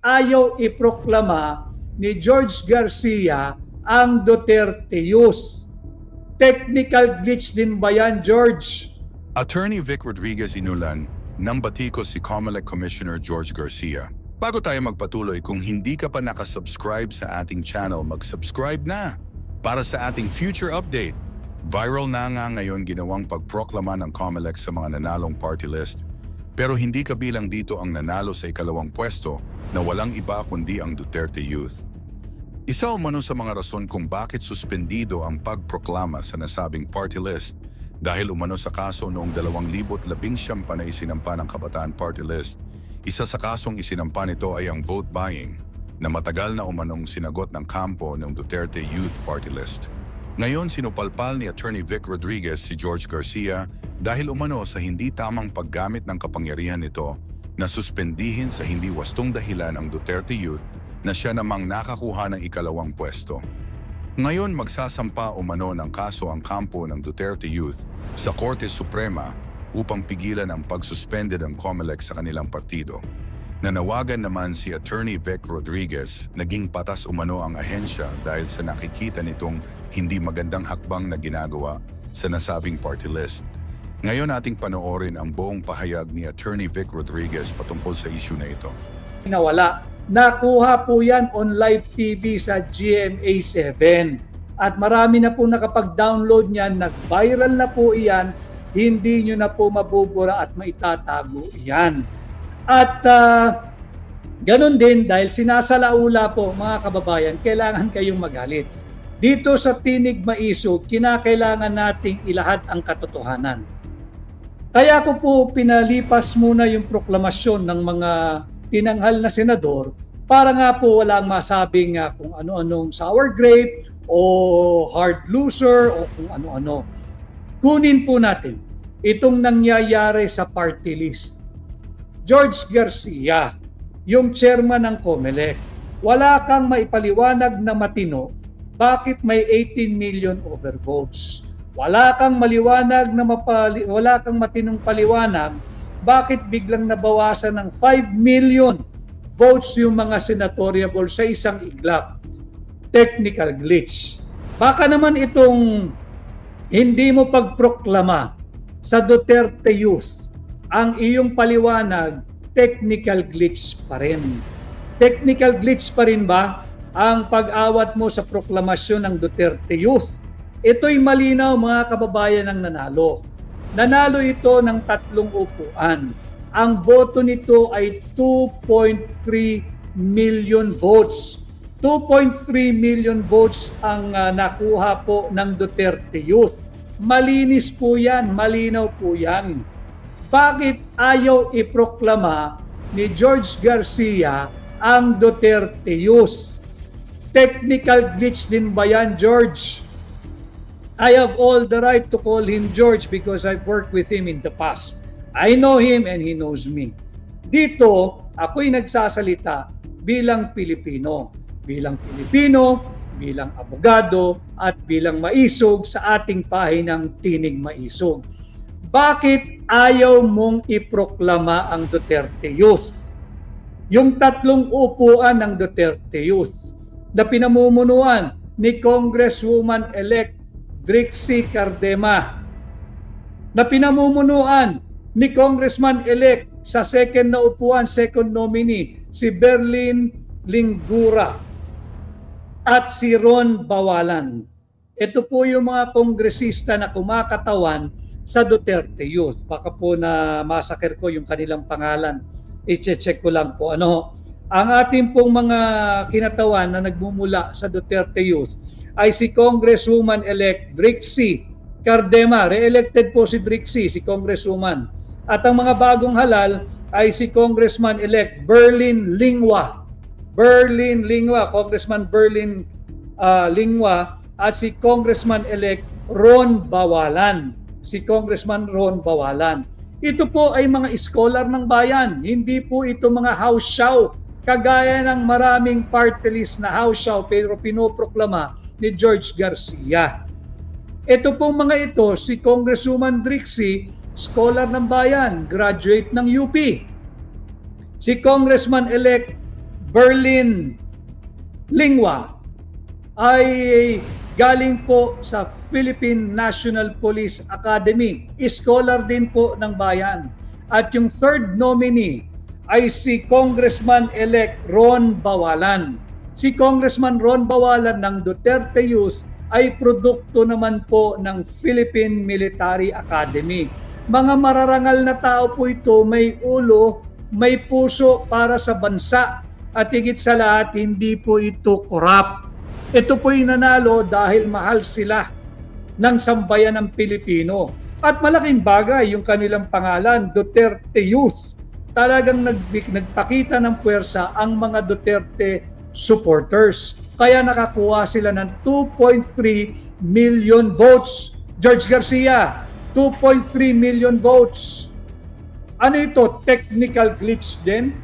ayaw iproklama ni George Garcia ang Duterte Youth? Technical glitch din ba yan, George? Attorney Vic Rodriguez inulan ng batikos si COMELEC Commissioner George Garcia. Bago tayo magpatuloy, kung hindi ka pa nakasubscribe sa ating channel, mag-subscribe na para sa ating future update. Viral na nga ngayon ginawang pagproklama ng COMELEC sa mga nanalong party list. Pero hindi kabilang dito ang nanalo sa ikalawang pwesto na walang iba kundi ang Duterte Youth. Isa umano sa mga rason kung bakit suspendido ang pagproklama sa nasabing party list dahil umano sa kaso noong 2019 pa na isinampa ng Kabataan Party List. Isa sa kasong isinampa nito ay ang vote buying na matagal na umanong sinagot ng kampo ng Duterte Youth Party List. Ngayon sinupalpal ni Attorney Vic Rodriguez si George Garcia dahil umano sa hindi tamang paggamit ng kapangyarihan nito na suspendihin sa hindi wastong dahilan ang Duterte Youth na siya namang nakakuha ng ikalawang pwesto. Ngayon magsasampa umano ng kaso ang kampo ng Duterte Youth sa Korte Suprema upang pigilan ang pagsuspende ng COMELEC sa kanilang partido. Nanawagan naman si Attorney Vic Rodriguez, naging patas umano ang ahensya dahil sa nakikita nitong hindi magandang hakbang na ginagawa sa nasabing party list. Ngayon ating panoorin ang buong pahayag ni Attorney Vic Rodriguez patungkol sa issue na ito. Nawala. Nakuha po yan on live TV sa GMA7. At marami na po nakapag-download niyan, nag-viral na po iyan, hindi nyo na po mabubura at maitatago iyan. At ganun din, dahil sinasalaula po mga kababayan, kailangan kayong magalit. Dito sa Tinig Maisog, kinakailangan nating ilahad ang katotohanan. Kaya ko po pinalipas muna yung proklamasyon ng mga tinanghal na senador para nga po walang masabing kung ano-anong sour grape o hard loser o kung ano-ano. Kunin po natin itong nangyayari sa party list. George Garcia, yung chairman ng COMELEC, wala kang maipaliwanag na matino bakit may 18 million overvotes. Wala kang maliwanag na wala kang matinong paliwanag bakit biglang nabawasan ng 5 million votes yung mga senatoriable sa isang iglap. Technical glitch. Baka naman itong hindi mo pagproklama sa Duterte Youth, ang iyong paliwanag, technical glitch pa rin. Technical glitch pa rin ba ang pag-awat mo sa proklamasyon ng Duterte Youth? Ito'y malinaw mga kababayan ng nanalo. Nanalo ito ng 3 upuan. Ang boto nito ay 2.3 million votes. 2.3 million votes ang nakuha po ng Duterte Youth. Malinis po yan, malinaw po yan. Bakit ayaw iproklama ni George Garcia ang Duterte Youth? Technical glitch din ba yan, George? I have all the right to call him George because I've worked with him in the past. I know him and he knows me. Dito, ako'y nagsasalita bilang Pilipino. Bilang Pilipino, bilang abogado, at bilang maisog sa ating pahinang Tinig Maisog. Bakit ayaw mong iproklama ang Duterte Youth? Yung 3 upuan ng Duterte Youth na pinamumunuan ni Congresswoman-elect Drixie Cardema, na pinamumunuan ni Congressman-elect sa second na upuan, second nominee, si Berlin Lingura at si Ron Bawalan. Ito po yung mga kongresista na kumakatawan sa Duterte Youth. Baka po na masaker ko yung kanilang pangalan. I-check ko lang po. Ang ating pong mga kinatawan na nagmumula sa Duterte Youth ay si Congresswoman-elect Drixie Cardema. Re-elected po si Drixie, si Congresswoman. At ang mga bagong halal ay si Congressman-elect Berlin Lingua. Congressman Berlin Lingua at si Congressman-elect Ron Bawalan. Ito po ay mga scholar ng bayan. Hindi po ito mga house show. Kagaya ng maraming party list na house show pero pinoproklama ni George Garcia. Ito pong mga ito, si Congresswoman Drixie, scholar ng bayan, graduate ng UP. Si Congressman-elect Berlin Lingwa ay galing po sa Philippine National Police Academy. Scholar din po ng bayan. At yung third nominee ay si Congressman-elect Ron Bawalan. Si Congressman Ron Bawalan ng Duterte Youth ay produkto naman po ng Philippine Military Academy. Mga mararangal na tao po ito, may ulo, may puso para sa bansa. At higit sa lahat, hindi po ito corrupt. Ito po'y nanalo dahil mahal sila ng sambayan ng Pilipino. At malaking bagay yung kanilang pangalan, Duterte Youth. Talagang nagpakita ng puwersa ang mga Duterte supporters. Kaya nakakuha sila ng 2.3 million votes. George Garcia, 2.3 million votes. Ano ito? Technical glitch din?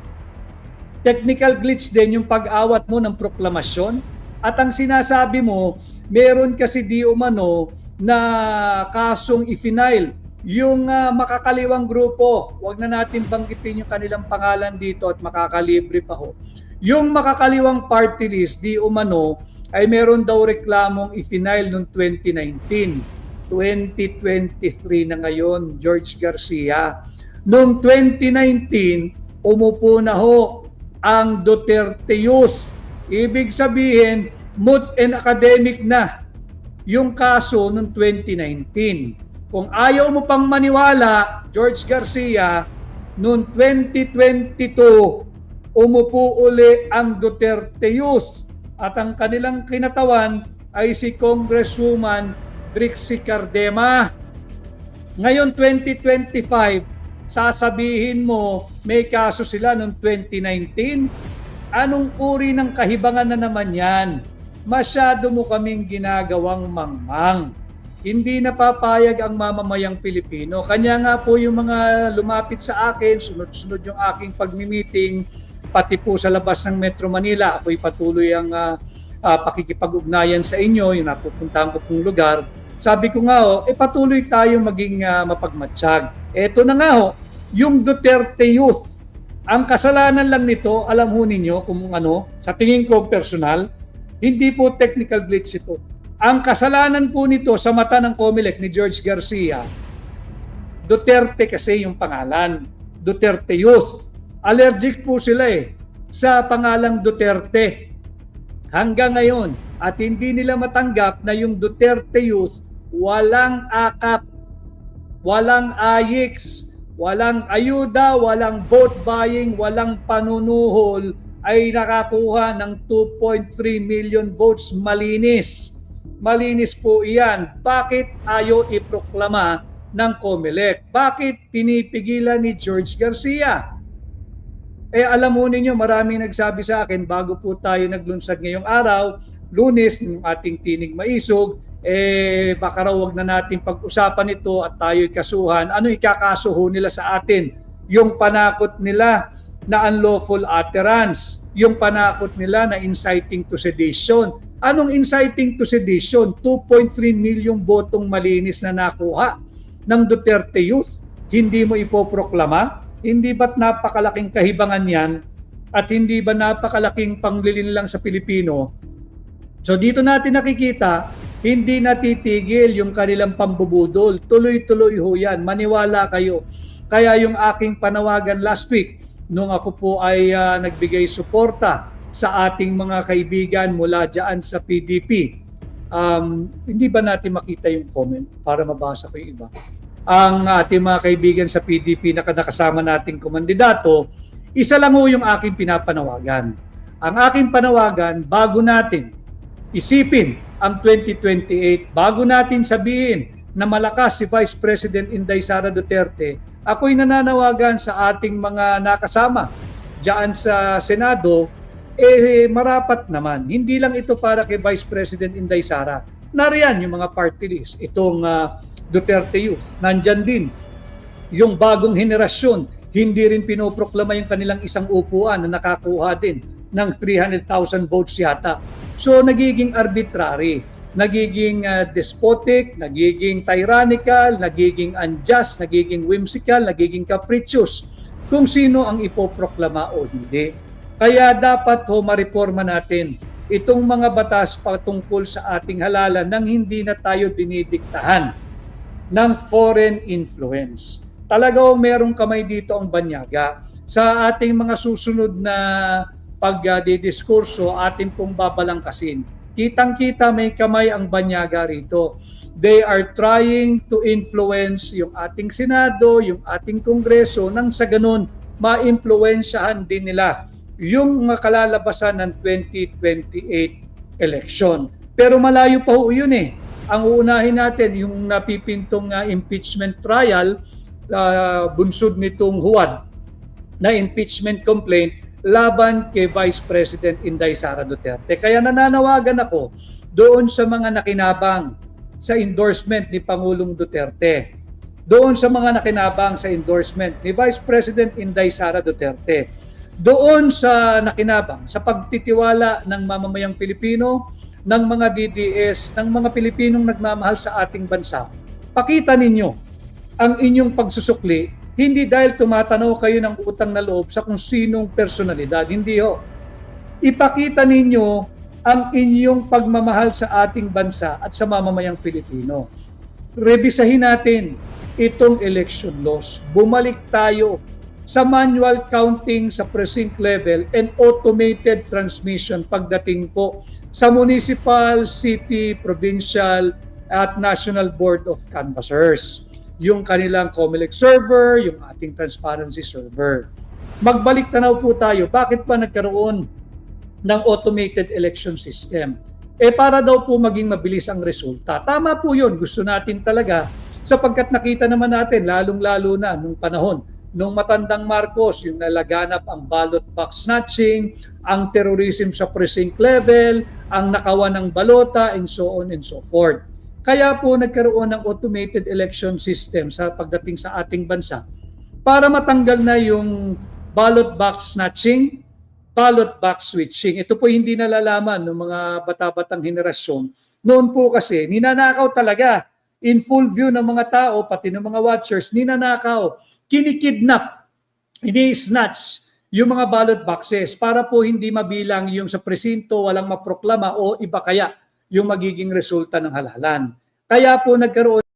Technical glitch din yung pag-awat mo ng proklamasyon. At ang sinasabi mo, meron kasi di umano na kasong ifinail yung makakaliwang grupo. Huwag na natin banggitin yung kanilang pangalan dito at makakalibre pa ho. Yung makakaliwang party list di umano ay meron daw reklamong ifinail noong 2019. 2023 na ngayon, George Garcia. Noong 2019, umupo na ho ang Duterte Youth. Ibig sabihin, moot and academic na yung kaso noong 2019. Kung ayaw mo pang maniwala, George Garcia, noong 2022, umupo uli ang Duterte Youth at ang kanilang kinatawan ay si Congresswoman Trixie Cardema. Ngayon 2025, sasabihin mo may kaso sila noong 2019. Anong uri ng kahibangan na naman yan? Masyado mo kaming ginagawang mangmang. Hindi napapayag ang mamamayang Pilipino. Kanya nga po yung mga lumapit sa akin, sunod-sunod yung aking pagmi-meeting, pati po sa labas ng Metro Manila, ako'y patuloy ang pakikipag-ugnayan sa inyo, yung napupuntahan ko pong lugar. Sabi ko nga patuloy tayo maging mapagmatsyag. Eto na nga yung Duterte Youth. Ang kasalanan lang nito, alam ho ninyo kung ano, sa tingin ko personal, hindi po technical glitch ito. Ang kasalanan po nito sa mata ng COMELEC ni George Garcia, Duterte kasi yung pangalan, Duterte Youth. Allergic po sila sa pangalang Duterte. Hanggang ngayon, at hindi nila matanggap na yung Duterte Youth walang akap, walang ayix, walang ayuda, walang vote buying, walang panunuhol, ay nakakuha ng 2.3 million votes malinis. Malinis po iyan. Bakit ayaw iproklama ng COMELEC? Bakit pinipigilan ni George Garcia? Alam mo ninyo, maraming nagsabi sa akin bago po tayo naglunsad ngayong araw, Lunes, ng ating tinig maisog, baka raw wag na natin pag-usapan ito at tayo'y kasuhan. Ano ikakasuho nila sa atin? Yung panakot nila na unlawful utterance, yung panakot nila na inciting to sedition. Anong inciting to sedition? 2.3 milyong botong malinis na nakuha ng Duterte Youth. Hindi mo ipoproklama? Hindi ba't napakalaking kahibangan yan? At hindi ba napakalaking panglilin lang sa Pilipino? So dito natin nakikita, hindi natitigil yung kanilang pambubudol. Tuloy-tuloy ho yan. Maniwala kayo. Kaya yung aking panawagan last week, nung ako po ay nagbigay suporta sa ating mga kaibigan mula dyan sa PDP, hindi ba natin makita yung comment para mabasa ko yung iba? Ang ating mga kaibigan sa PDP na nakasama nating kumandidato, isa lang ho yung aking pinapanawagan. Ang aking panawagan, bago natin isipin ang 2028, bago natin sabihin na malakas si Vice President Inday Sara Duterte, ako'y nananawagan sa ating mga nakasama diyan sa Senado, marapat naman. Hindi lang ito para kay Vice President Inday Sara. Nariyan yung mga party list, itong Duterte Youth. Nandyan din yung bagong henerasyon, hindi rin pinoproklama yung kanilang isang upuan na nakakuha din ng 300,000 votes yata. So nagiging arbitrary, nagiging despotic, nagiging tyrannical, nagiging unjust, nagiging whimsical, nagiging capricious kung sino ang ipoproklama o hindi. Kaya dapat ma-reforma natin itong mga batas patungkol sa ating halalan nang hindi na tayo dinidiktahan ng foreign influence. Talagang merong kamay dito ang banyaga. Sa ating mga susunod na pagdidiskurso, ating pong babalangkasin. Kitang-kita may kamay ang banyaga rito. They are trying to influence yung ating Senado, yung ating Kongreso, nang sa ganun, ma-influensyahan din nila yung kalalabasan ng 2028 election. Pero malayo pa ho yun eh. Ang uunahin natin, yung napipintong impeachment trial, bunsod nitong huwad na impeachment complaint laban kay Vice President Inday Sara Duterte. Kaya nananawagan ako doon sa mga nakinabang sa endorsement ni Pangulong Duterte, doon sa mga nakinabang sa endorsement ni Vice President Inday Sara Duterte, doon sa nakinabang sa pagtitiwala ng mamamayang Pilipino, ng mga DDS, ng mga Pilipinong nagmamahal sa ating bansa. Pakita ninyo ang inyong pagsusukli, hindi dahil tumatanaw kayo ng utang na loob sa kung sinong personalidad. Hindi ho. Ipakita ninyo ang inyong pagmamahal sa ating bansa at sa mamamayang Pilipino. Revisahin natin itong election laws. Bumalik tayo sa manual counting sa precinct level and automated transmission pagdating po sa municipal, city, provincial at national board of canvassers. Yung kanilang COMELEC server, yung ating transparency server. Magbalik tanaw po tayo, bakit pa nagkaroon ng automated election system? Para daw po maging mabilis ang resulta. Tama po yun, gusto natin talaga, sapagkat nakita naman natin, lalong-lalo na nung panahon, nung matandang Marcos, yung nalaganap ang ballot box snatching, ang terrorism sa precinct level, ang nakawan ng balota, and so on and so forth. Kaya po nagkaroon ng automated election system sa pagdating sa ating bansa para matanggal na yung ballot box snatching, ballot box switching. Ito po hindi nalalaman ng mga bata-batang henerasyon. Noon po kasi, ninanakaw talaga. In full view ng mga tao, pati ng mga watchers, ninanakaw, kinikidnap, ini-snatch yung mga ballot boxes para po hindi mabilang yung sa presinto, walang maproklama o iba kaya yung magiging resulta ng halalan. Kaya po nagkaroon